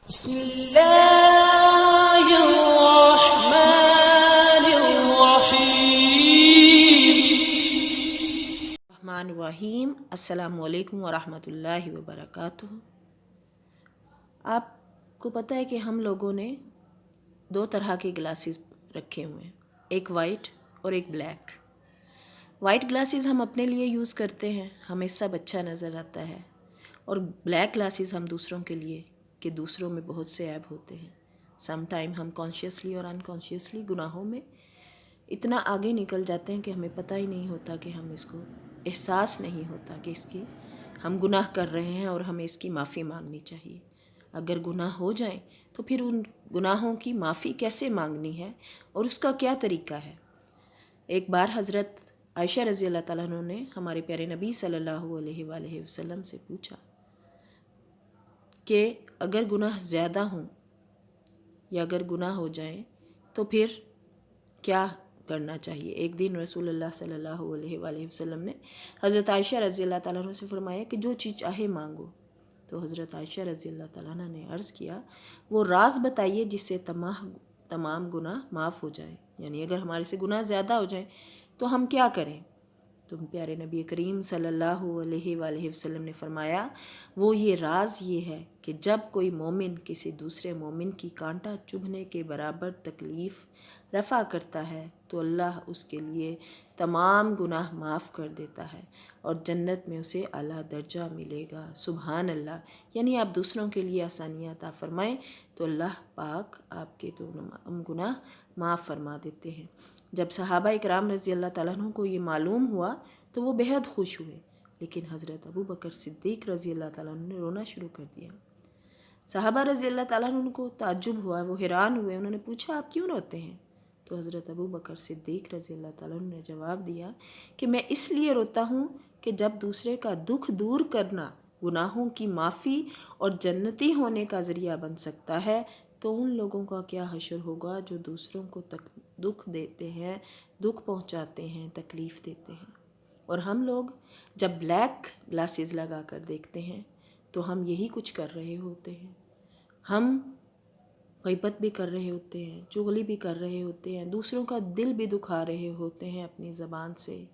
بسم اللہ الرحمن الرحیم السلام علیکم ورحمۃ اللہ وبرکاتہ۔ آپ کو پتہ ہے کہ ہم لوگوں نے دو طرح کے گلاسز رکھے ہوئے ہیں، ایک وائٹ اور ایک بلیک۔ وائٹ گلاسز ہم اپنے لیے یوز کرتے ہیں، ہمیں سب اچھا نظر آتا ہے، اور بلیک گلاسز ہم دوسروں کے لیے کہ دوسروں میں بہت سے عیب ہوتے ہیں۔ سم ٹائم ہم کانشیسلی اور انکانشیسلی گناہوں میں اتنا آگے نکل جاتے ہیں کہ ہمیں پتہ ہی نہیں ہوتا، کہ ہم اس کو احساس نہیں ہوتا کہ اس کی ہم گناہ کر رہے ہیں اور ہمیں اس کی معافی مانگنی چاہیے۔ اگر گناہ ہو جائیں تو پھر ان گناہوں کی معافی کیسے مانگنی ہے اور اس کا کیا طریقہ ہے۔ ایک بار حضرت عائشہ رضی اللہ تعالیٰ عنہ نے ہمارے پیارے نبی صلی اللہ علیہ وآلہ وسلم سے پوچھا کہ اگر گناہ زیادہ ہوں یا اگر گناہ ہو جائیں تو پھر کیا کرنا چاہیے۔ ایک دن رسول اللہ صلی اللہ علیہ وآلہ وسلم نے حضرت عائشہ رضی اللہ تعالیٰ عنہ سے فرمایا کہ جو چیز چاہے مانگو۔ تو حضرت عائشہ رضی اللہ تعالیٰ عنہ نے عرض کیا، وہ راز بتائیے جس سے تمام گناہ معاف ہو جائیں، یعنی اگر ہمارے سے گناہ زیادہ ہو جائیں تو ہم کیا کریں۔ تو پیارے نبی کریم صلی اللہ علیہ وآلہ وسلم نے فرمایا، وہ یہ راز یہ ہے کہ جب کوئی مومن کسی دوسرے مومن کی کانٹا چبھنے کے برابر تکلیف رفع کرتا ہے تو اللہ اس کے لیے تمام گناہ معاف کر دیتا ہے اور جنت میں اسے اعلیٰ درجہ ملے گا۔ سبحان اللہ، یعنی آپ دوسروں کے لیے آسانیاں عطا فرمائیں تو اللہ پاک آپ کے تمام گناہ معاف فرما دیتے ہیں۔ جب صحابہ اکرام رضی اللہ تعالیٰ عنہ کو یہ معلوم ہوا تو وہ بہت خوش ہوئے، لیکن حضرت ابو بکر صدیق رضی اللہ تعالیٰ عنہ نے رونا شروع کر دیا۔ صحابہ رضی اللہ تعالیٰ عنہ کو تعجب ہوا، وہ حیران ہوئے، انہوں نے پوچھا آپ کیوں روتے ہیں؟ تو حضرت ابو بکر صدیق رضی اللہ تعالیٰ عنہ نے جواب دیا کہ میں اس لیے روتا ہوں کہ جب دوسرے کا دکھ دور کرنا گناہوں کی معافی اور جنتی ہونے کا ذریعہ بن سکتا ہے تو ان لوگوں کا کیا حشر ہوگا جو دوسروں کو دکھ دیتے ہیں، دکھ پہنچاتے ہیں، تکلیف دیتے ہیں۔ اور ہم لوگ جب بلیک گلاسز لگا کر دیکھتے ہیں تو ہم یہی کچھ کر رہے ہوتے ہیں۔ ہم غیبت بھی کر رہے ہوتے ہیں، چغلی بھی کر رہے ہوتے ہیں، دوسروں کا دل بھی دکھا رہے ہوتے ہیں اپنی زبان سے،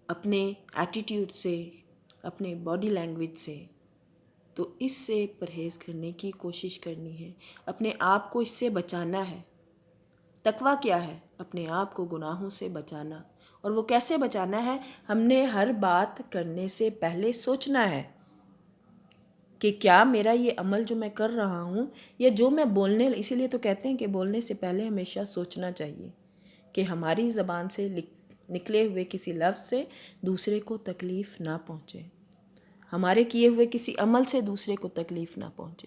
اپنے ایٹیٹیوڈ سے، اپنے باڈی لینگویج سے۔ تو اس سے پرہیز کرنے کی کوشش کرنی ہے، اپنے آپ کو اس سے بچانا ہے۔ تقویٰ کیا ہے؟ اپنے آپ کو گناہوں سے بچانا۔ اور وہ کیسے بچانا ہے؟ ہم نے ہر بات کرنے سے پہلے سوچنا ہے کہ کیا میرا یہ عمل جو میں کر رہا ہوں یا جو میں بولنے، اسی لیے تو کہتے ہیں کہ بولنے سے پہلے ہمیشہ سوچنا چاہیے کہ ہماری زبان سے نکلے ہوئے کسی لفظ سے دوسرے کو تکلیف نہ پہنچے، ہمارے کیے ہوئے کسی عمل سے دوسرے کو تکلیف نہ پہنچے۔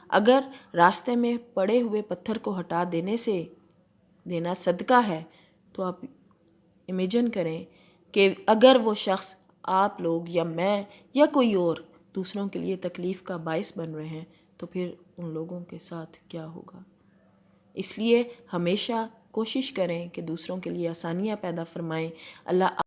اگر راستے میں پڑے ہوئے پتھر کو ہٹا دینا صدقہ ہے تو آپ امیجن کریں کہ اگر وہ شخص، آپ لوگ یا میں یا کوئی اور دوسروں کے لیے تکلیف کا باعث بن رہے ہیں تو پھر ان لوگوں کے ساتھ کیا ہوگا۔ اس لیے ہمیشہ کوشش کریں کہ دوسروں کے لیے آسانیاں پیدا فرمائیں۔ اللہ